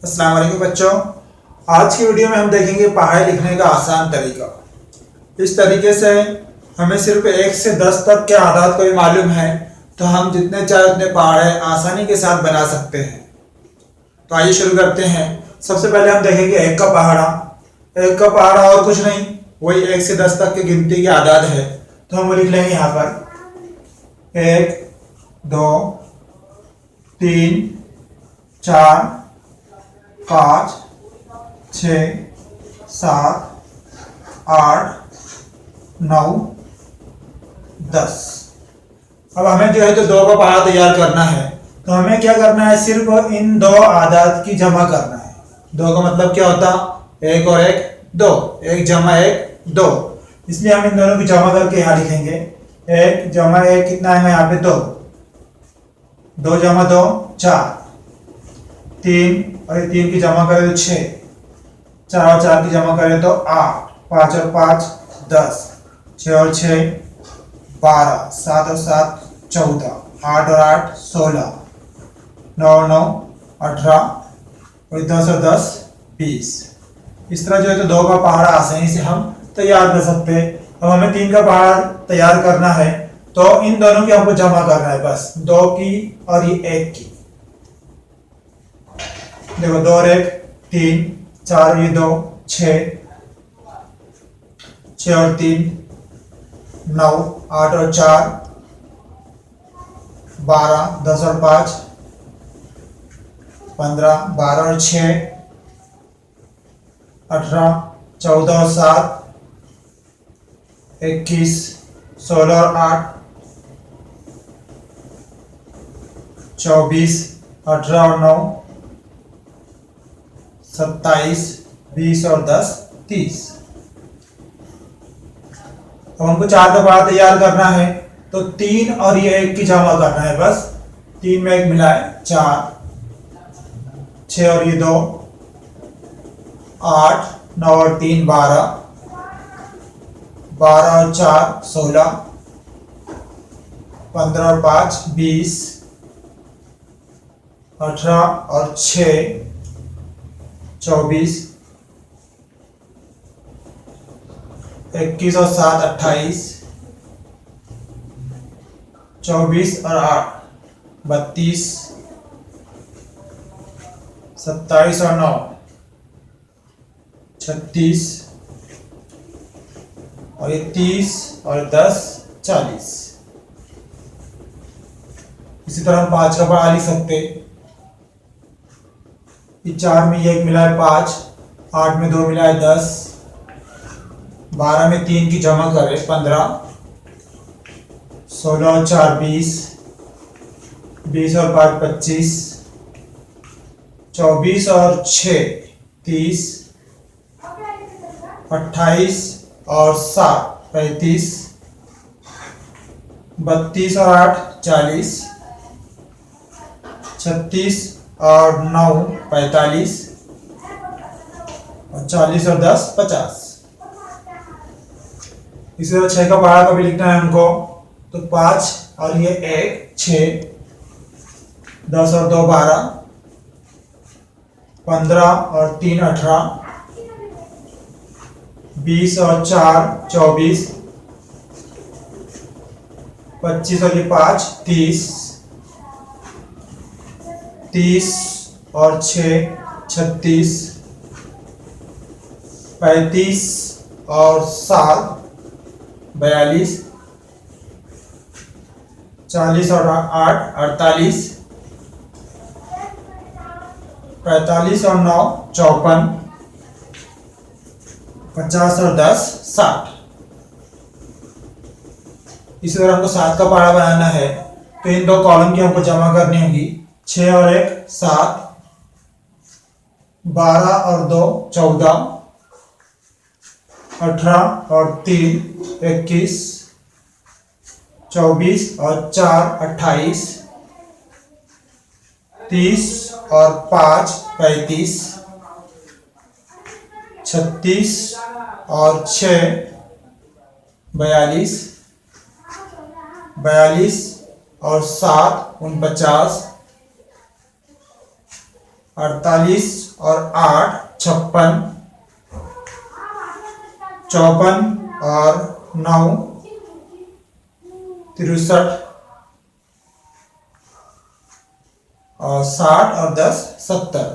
अस्सलाम वालेकुम बच्चों। आज की वीडियो में हम देखेंगे पहाड़ी लिखने का आसान तरीका। इस तरीके से हमें सिर्फ 1 से 10 तक के आदाद को भी मालूम है तो हम जितने चाहे उतने पहाड़े आसानी के साथ बना सकते हैं। तो आइए शुरू करते हैं। सबसे पहले हम देखेंगे 1 का पहाड़ा। 1 का पहाड़ा और कुछ नहीं, वही 1 से 10 तक की गिनती के आदाद है। तो हम वो लिख लेंगे यहाँ पर 1 2 3 4 5 6 7 8 9 10। अब हमें जो है तो 2 का पहाड़ा तैयार करना है। तो हमें क्या करना है, सिर्फ इन 2 आदाद की जमा करना है। 2 का मतलब क्या होता, 1 और 1 2, 1 जमा 1 2। इसलिए हम इन दोनों की जमा करके यहाँ लिखेंगे 1 जमा 1 कितना आएगा यहाँ पे 2, 2 जमा 2 4, 3 और ये 3 की जमा करें तो 6, 4 और 4 की जमा करें तो 8, 5 और 5 10, 6 और 6 12, 7 और 7 14, 8 और 8 16, 9 और 9 18 और 10 और 10 20। इस तरह जो है तो 2 का पहाड़ा आसानी से हम तैयार कर सकते हैं। अब हमें 3 का पहाड़ा तैयार करना है तो इन दोनों की हमको जमा करना है, बस 2 की और ये 1 की। देखो 2 और 1 3, 4 और ये 2 6, 6 और 3 9, 8 और 4 12, 10 और 5 15, 12 और 6 18, 14 और 7 21, 16 और 8 24, 18 और 9 27, 20 और 10 30। अब हमको 4 का पहाड़ा तैयार करना है तो 3 और ये 1 की जमा करना है, बस 3 में 1 मिलाए 4, 6 और ये 2 8, 9 और 3 12, 12 और 4 16, 15 और 5 20, 18 और 6 24, 21 और 7 28, 24 और 8 32, 27 और 9 36 और ये 30 और 10 40। इसी तरह हम 5 का पहाड़ा लिख सकते। ये 4 में 1 मिला है 5, 8 में 2 मिला है 10, 12 में 3 की जमा करें 15, 16 और 4 20, 20 और 5 25, 24 और 6 30, 28 और 7 35, 32 और 8 40, 36 और 9 45 और 40 और 10 50। इसी तरह 6 का पहाड़ा कभी लिखना है हमको तो 5 और ये 1 6, 10 और 2 12, 15 और 3 18, 20 और 4 24, 25 और ये 5 30, 30 और 6 36, 35 और 7 42, 40 और 8 48, 45 और 9 54, 50 और 10 60। इसी तरह हमको 7 का पहाड़ा बनाना है तो इन 2 कॉलम की हमको जमा करनी होगी। 6 और 1 7, 12 और 2 14, 18 और 3 21, 24 और 4 28, 30 और 5 35, 36 और 6 42, 42 और 7 49, 48 और 8 56, 54 और 9 63 और 60 और 10 70।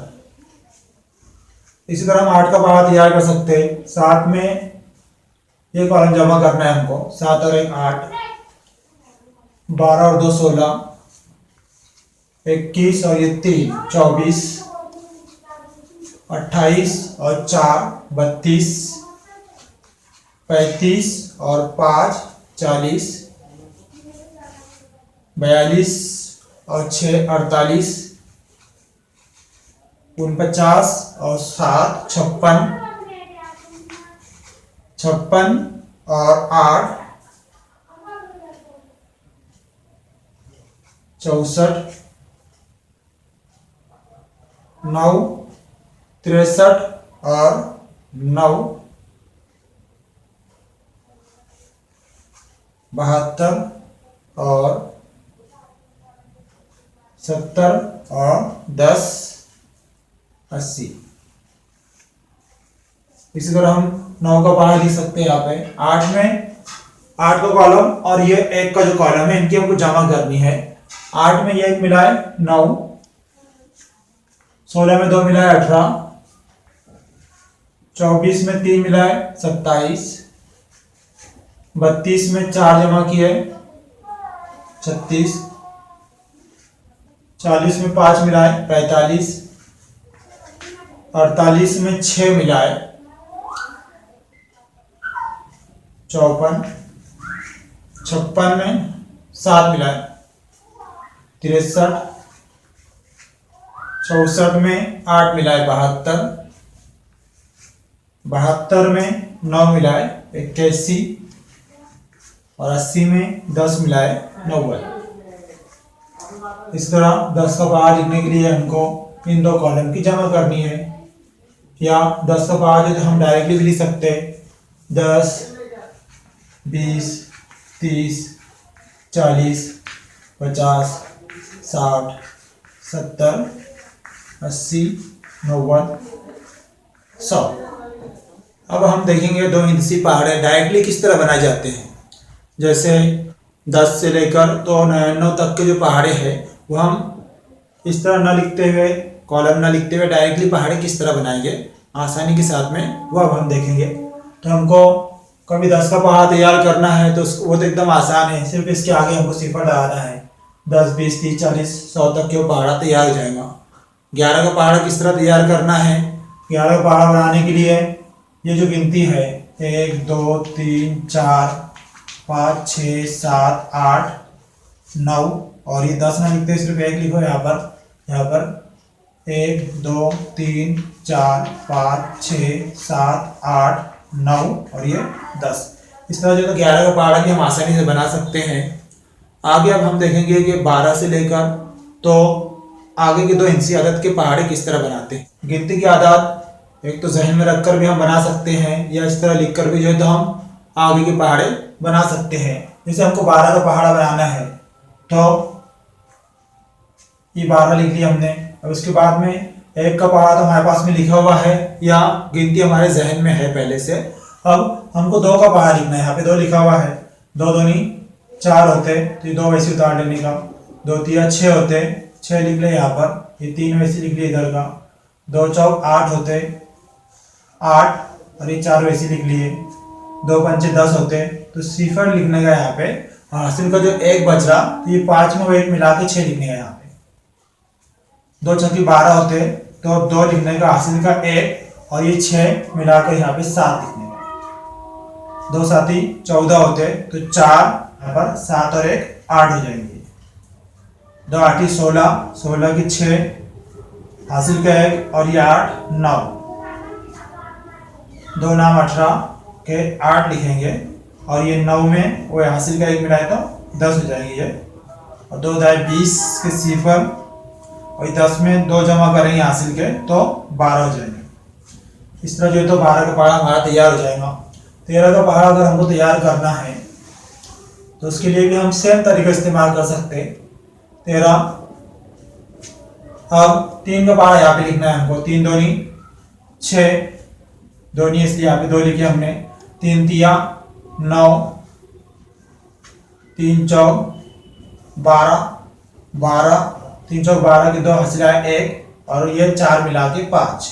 इसी तरह हम 8 का पहाड़ा तैयार कर सकते हैं। 7 में ये कॉलम जमा करना है हमको। 7 और 1 8, 12 और 2 16, 21 और ये 3 24, 28 और 4 32, 35 और 5 40, 42 और 6 48, 49 और 7 56, 56 और 8 64, 9 63 और 9 72 और 70 और 10 80। इसी तरह हम 9 का पहाड़ा लिख सकते हैं यहाँ पे। 8 में 8 का कॉलम और ये 1 का जो कॉलम है इनकी हमको जमा करनी है। 8 में ये 1 मिलाए 9, 16 में 2 मिलाए 18, 24 में 3 मिलाए 27, 32 में 4 जमा किए 36, 40 में 5 मिलाए 45, 48 में 6 मिलाए 54, 56 में 7 मिलाए 63, 64 में 8 मिलाए 72, 72 में 9 मिलाए 81 और 80 में 10 मिलाए 90। इस तरह 10 का पहाड़ा लिखने के लिए हमको इन दो कॉलम की जमा करनी है। या 10 का पहाड़ा जो हम डायरेक्टली भी लिख सकते हैं। 10 20 30 40 50 60 70 80 90 100। अब हम देखेंगे 2 हिंसी पहाड़े डायरेक्टली किस तरह बनाए जाते हैं। जैसे 10 से लेकर तो 99 तक के जो पहाड़े हैं वो हम इस तरह न लिखते हुए, कॉलम न लिखते हुए डायरेक्टली पहाड़े किस तरह बनाएंगे आसानी के साथ में, वो अब हम देखेंगे। तो हमको कभी 10 का पहाड़ा तैयार करना है तो वो तो एकदम आसान है, सिर्फ इसके आगे हमको सिफर लगाना है। 10 20 30 40 100 तक के वो पहाड़ा तैयार हो जाएगा। 11 का पहाड़ा किस तरह तैयार करना है। 11 का पहाड़ा बनाने के लिए ये जो गिनती है 1 2 3 4 5 6 7 8 9 और ये 10 ना लिखते सिर्फ 1 लिखो यहाँ पर 1 2 3 4 5 6 7 8 9 और ये 10। इस तरह जो 11 का पहाड़ा भी हम आसानी से बना सकते हैं। आगे अब हम देखेंगे कि 12 से लेकर तो आगे के 2 हिंसी अदद के पहाड़े किस तरह बनाते हैं। गिनती की आदत एक तो जहन में रखकर भी हम बना सकते हैं या इस तरह लिखकर भी जो है तो हम आगे के पहाड़े बना सकते हैं। जैसे हमको 12 का पहाड़ा बनाना है तो ये 12 लिख लिया हमने। अब उसके बाद में 1 का पहाड़ा तो हमारे पास में लिखा हुआ है या गिनती हमारे जहन में है पहले से। अब हमको 2 का पहाड़ा लिखना है। यहाँ पे 2 लिखा हुआ है, 2 दूनी 4 होते तो ये 2 वैसे उतार लेने का, 2 तिया 6 होते 6 लिख ले यहाँ पर, ये 3 वैसे लिख लिए इधर का, 2 चौक 8 होते 8 और ये 4 वैसे लिख लिए, 2 पंचे 10 होते तो सिफर लिखने का यहाँ पे। हासिल का जो 1 बच रहा तो ये 5 में वो 1 मिला के 6 लिखने का यहाँ पे। 2 छक्की 12 होते तो 2 लिखने का, हासिल का 1 और ये 6 मिलाकर यहाँ पे 7 लिखने का। 2 साथी 14 होते तो 4 यहाँ पर 7 और 1 8 हो जाएंगे। 2 आठी 16, 16 की 6 हासिल का 1 और ये 8 9। 2 नाम 18 के 8 लिखेंगे और ये 9 में वो हासिल का 1 मिलाए तो 10 हो जाएंगे ये। और 2 दाए 20 के सिफर और 10 में 2 जमा करेंगे हासिल के तो 12 हो जाएंगे। इस तरह जो है तो 12 का पहाड़ा हमारा तैयार हो जाएगा। 13 का पहाड़ा अगर हमको तैयार करना है तो उसके लिए भी हम सेम तरीका इस्तेमाल कर सकते हैं। 13 अब 3 का पहाड़ा यहाँ पे लिखना है हमको। 3 दूनी 6, दूनी इसलिए यहाँ पे 2 लिखे हमने। 3 तिया 9, 3 चौक 12, 12, 3 चौक 12 के 2 हासिल आए 1 और ये 4 मिला के 5,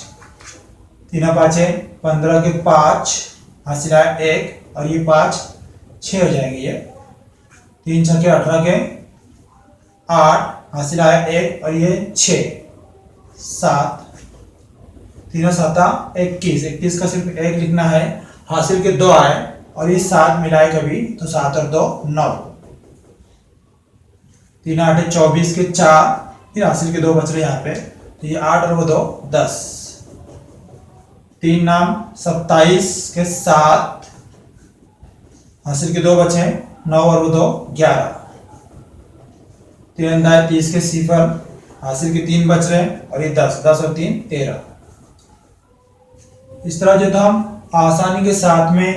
3 5 15 के 5 हासिल आए 1 और ये 5 6 हो जाएंगे। ये 3 6 के 18 के 8 हासिल आया 1 और ये 6 7, 3 7 21, 21 का सिर्फ 1 लिखना है। हासिल के 2 आए और ये 7 मिलाए कभी तो 7 और 2 9, 3 8 24 के 4, फिर हासिल के 2 बच रहे यहाँ पे तो ये 8 और वो 2 10, 3 नाम 27 के 7, हासिल के 2 बचे 9 और वो 2 11, 3 30 के 0, हासिल के 3 बच रहे और ये 10 10 और 3 13। इस तरह जो तो हम आसानी के साथ में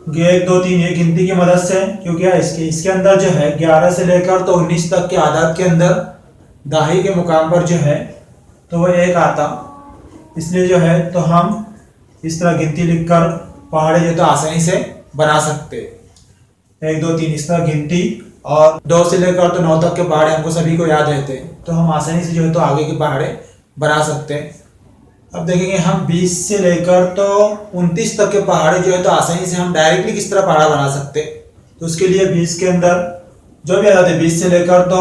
1 2 3 ये गिनती की मदद से, क्योंकि इसके अंदर जो है 11 से लेकर तो 19 तक के आदाद के अंदर दाही के मुकाम पर जो है तो वो 1 आता, इसलिए जो है तो हम इस तरह गिनती लिखकर पहाड़े जो तो आसानी से बना सकते। 1 2 3 इस तरह गिनती और 2 से लेकर तो 9 तक के पहाड़े हमको सभी को याद रहते हैं तो हम आसानी से जो है तो आगे के पहाड़े बना सकते हैं। अब देखेंगे हम 20 से लेकर तो 29 तक के पहाड़े जो है तो आसानी से हम डायरेक्टली किस तरह पहाड़ा बना सकते। तो उसके लिए 20 के अंदर जो भी आ जाते 20 से लेकर तो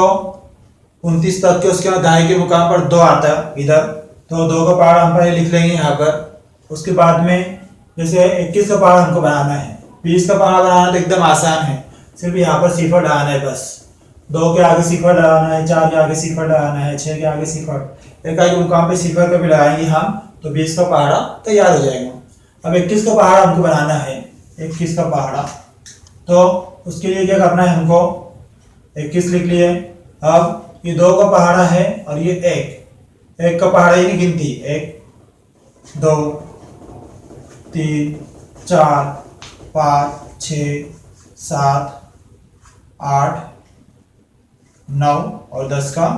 29 तक के, उसके बाद दाएं के मुकाम पर 2 आता है इधर, तो 2 का पहाड़ा हम पहले लिख लेंगे यहाँ पर। उसके बाद में जैसे 21 का पहाड़ा हमको बनाना है, 20 का पहाड़ा बनाना तो एकदम आसान है, सिर्फ यहाँ पर सिफर डालना है बस। 2 के आगे सिफर डालना है, 4 के आगे सिफर डालना है, 6 के आगे सिफर, इकाई के मुकाम पे सिफर का भी लगाएंगे हम तो 20 का पहाड़ा तैयार हो जाएगा। अब 21 का पहाड़ा हमको बनाना है, 21 का पहाड़ा, तो उसके लिए क्या करना है हमको 21 लिख लिए। अब ये 2 का पहाड़ा है और ये 1 का पहाड़ा ही नहीं गिनती, 1 2 3 4 5 6 7 8 9 और 10 का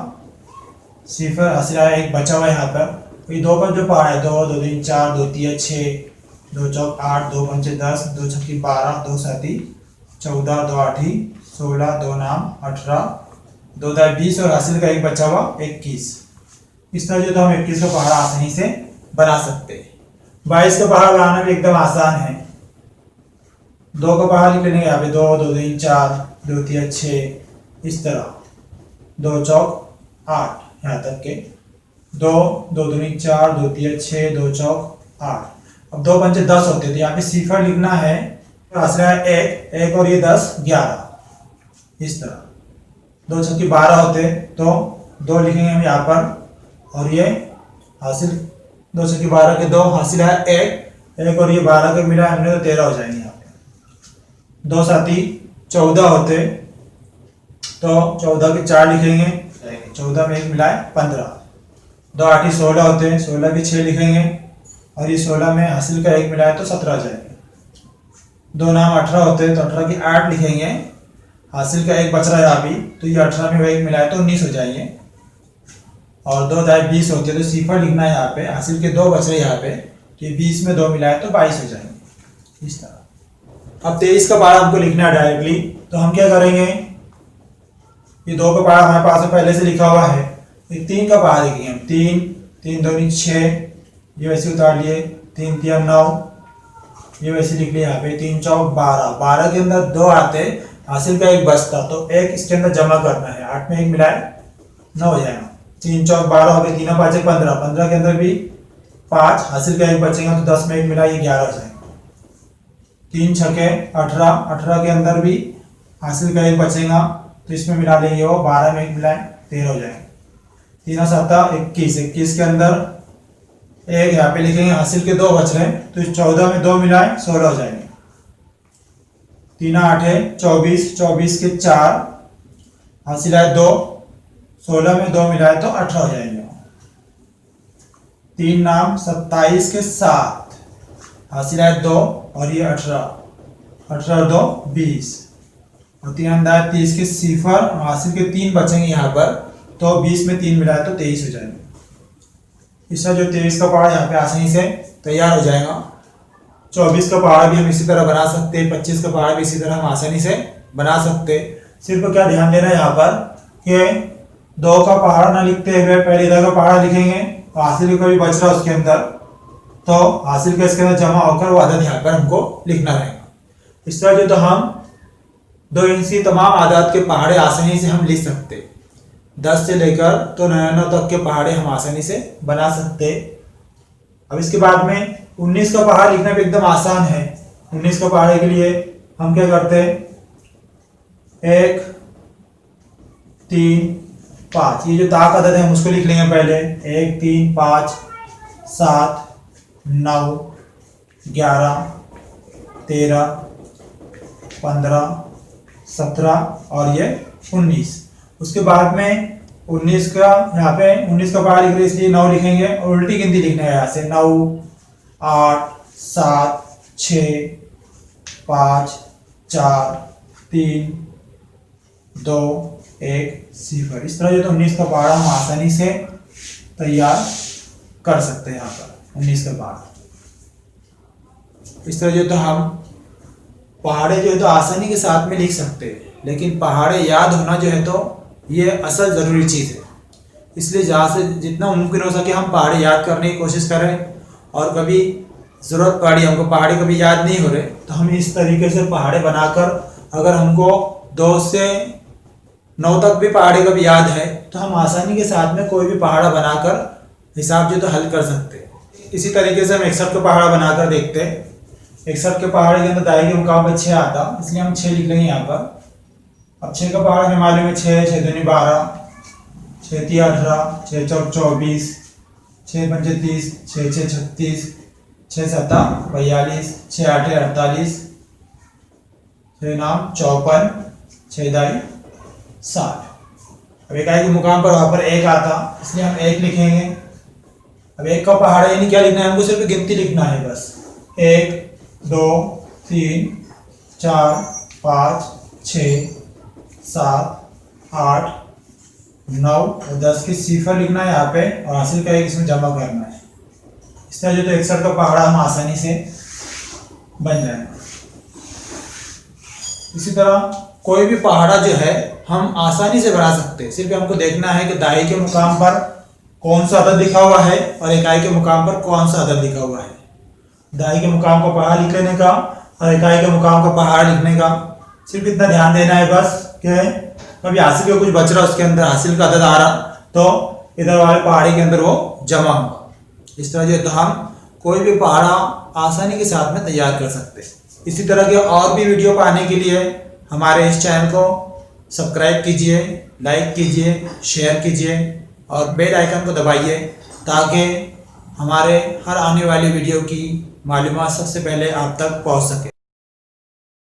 सिफर हासिल आया 1 बचा हुआ है यहाँ पर। ये 2 का जो पहाड़ा है 2 2 3 4 2 3 6 2 चौक 8 2 5 10 2 छक्की 12 2 7 14 2 8 16 2 नाम 18 2 दाई 20 और हासिल का 1 बचा हुआ 21। इस तरह जो तो हम 21 का पहाड़ा आसानी से बना सकते हैं। 22 का पहाड़ा बनाना भी एकदम आसान है। 2 का पहाड़ा लिख लेंगे यहाँ पे 2 2 3 4 2 3 6 इस तरह 2 चौक 8 यहाँ तक के 2 2 2 4 2 3 6 2 चौक 8। अब 2 पंचे 10 होते तो यहाँ पे सिफर लिखना है, आसरा है 1 और ये 10 11 इस तरह। 2 छक्की 12 होते तो 2 लिखेंगे हम यहाँ पर और ये हासिल 2 छक्की 12 के 2 हासिल है 1 और ये 12 के मिला हमने तो 13 हो जाएंगे यहाँ पे। 2 साथी 14 होते तो 14 के 4 लिखेंगे, 14 में 1 मिलाए 15। 2 8 16 होते हैं, 16 के 6 लिखेंगे और ये 16 में हासिल का 1 मिलाए तो 17 हो जाएंगे। 2 नाम 18 होते हैं तो 18 के 8 लिखेंगे, हासिल का 1 बच रहा है अभी तो ये 18 में 1 मिलाए तो 19 हो जाएंगे। और 2 दाई 20 होते हैं तो सिफर लिखना है यहाँ पे, हासिल के 2 बच रहे यहाँ पे तो ये 20 में 2 मिलाए तो 22 हो जाएंगे इस तरह। अब 23 का पहाड़ा हमको लिखना है डायरेक्टली, तो हम क्या करेंगे, ये 2 का पहाड़ा हमारे पास पहले से लिखा हुआ है, 3 का पहाड़ा लिखेंगे हम। 3 3 2 6 ये वैसे उतार लिए, 3 3 9 ये वैसे लिख लिए यहाँ पे। 3 चौक 12, 12 के अंदर 2 आते, हासिल का 1 बचता तो 1 इसके अंदर जमा करना है, 8 में 1 मिलाए 9 हो जाएगा। 3 चौक 12 हो गए, 3 5 15, 15 के अंदर भी 5 हासिल का 1 बचेगा तो 10 में 1 मिला ये 11 हो जाएगा। 3 छके 18, 18 के अंदर भी हासिल का 1 बचेगा तो इसमें मिला लेंगे वो 12 में 1 मिलाए 13 हो जाएगा। 3 7 21, 21 के अंदर 1 यहाँ पे लिखेंगे, हासिल के 2 बच रहे हैं तो इस 14 में 2 मिलाए 16 हो जाएंगे। 3 8 24, 24 के 4 हासिल है 2, 16 में 2 मिलाए तो 18 हो जाएंगे। 3 नाम 27 के 7 हासिल है 2 और ये 18, 18 और 2 20 और 3 अंदाज 30 के सिफर, हासिल के 3 बचेंगे यहाँ पर तो 20 में 3 मिलाए तो 23 हो जाएंगे। इसका जो 23 का पहाड़ यहाँ पे आसानी से तैयार हो जाएगा। 24 का पहाड़ भी हम इसी तरह बना सकते हैं, 25 का पहाड़ भी इसी तरह हम आसानी से बना सकते हैं। सिर्फ क्या ध्यान देना है यहाँ पर कि 2 का पहाड़ ना लिखते हुए पहले इधर का पहाड़ लिखेंगे, तो हासिल का भी बच रहा है उसके अंदर, तो हासिल का इसके अंदर जमा होकर वो अदद यहाँ पर हमको लिखना रहेगा। इस तरह जो तो हम 2 इंची तमाम आदाद के पहाड़े आसानी से हम लिख सकते हैं। 10 से लेकर तो 99 तक के पहाड़े हम आसानी से बना सकते हैं। अब इसके बाद में 19 का पहाड़ लिखना भी एकदम आसान है। 19 का पहाड़े के लिए हम क्या करते हैं, 1 3 5, ये जो ताक अदद है हम उसको लिख लेंगे पहले। 1 3 5 7 9 11 13 15 17 और ये 19। उसके बाद में 19 का यहाँ पे 19 का पहाड़ लिख रहे इसलिए 9 लिखेंगे और उल्टी गिनती लिखना है यहाँ से। 9 8 7 6 5 4 3 2 1 0। इस तरह जो तो 19 का पहाड़ हम आसानी से तैयार कर सकते हैं। यहाँ पर 19 का पहाड़ इस तरह जो तो हम पहाड़े जो है तो आसानी के साथ में लिख सकते हैं, लेकिन पहाड़े याद होना जो है तो ये असल ज़रूरी चीज़ है। इसलिए जहाँ से जितना मुमकिन हो सके हम पहाड़े याद करने की कोशिश करें, और कभी ज़रूरत पड़ी हमको पहाड़े कभी याद नहीं हो रहे तो हम इस तरीके से पहाड़े बनाकर, अगर हमको 2 से 9 तक भी पहाड़े कभी याद है तो हम आसानी के साथ में कोई भी पहाड़ा बनाकर हिसाब जो तो हल कर सकते हैं। इसी तरीके से हम 61 का पहाड़ा बनाकर देखते हैं। 61 के पहाड़े के अंदर दाई के मुकाम पर 6 आता, इसलिए हम 6 लिख लेंगे यहाँ पर। अब 6 का पहाड़ हमें मालूम है 6 6 दूनी 12 6 3 18 6 4 24 6 5 30 6 6 36 6 7 42 6 8 48 6 9 54 6 दाई 60। अब इकाई के मुकाम पर वहाँ पर 1 आता, इसलिए हम 1 लिखेंगे। अब 1 का पहाड़ यानी क्या लिखना है, हमको सिर्फ गिनती लिखना है बस। 1 2 3 4 5 6 7 8 9 और 10 की सिफर लिखना है यहाँ पे, और हासिल का 1 इसमें जमा करना है। इस तरह जो तो 61 का पहाड़ा हम आसानी से बन जाएगा। इसी तरह कोई भी पहाड़ा जो है हम आसानी से बना सकते हैं। सिर्फ हमको देखना है कि दाई के मुकाम पर कौन सा अदद लिखा हुआ है और इकाई के मुकाम पर कौन सा अदद लिखा हुआ है। दाई के मुकाम का पहाड़ लिख लेने का और इकाई के मुकाम का पहाड़ लिखने का सिर्फ इतना ध्यान देना है बस कि कभी हासिल का कुछ बच रहा उसके अंदर हासिल का अदद आ रहा तो इधर वाले पहाड़ी के अंदर वो जमा होगा। इस तरह जो तो हम कोई भी पहाड़ा आसानी के साथ में तैयार कर सकते हैं। इसी तरह के और भी वीडियो पाने के लिए हमारे इस चैनल को सब्सक्राइब कीजिए, लाइक कीजिए, शेयर कीजिए और बेल आइकन को दबाइए ताकि हमारे हर आने वाली वीडियो की मालूमात सबसे पहले आप तक पहुंच सके।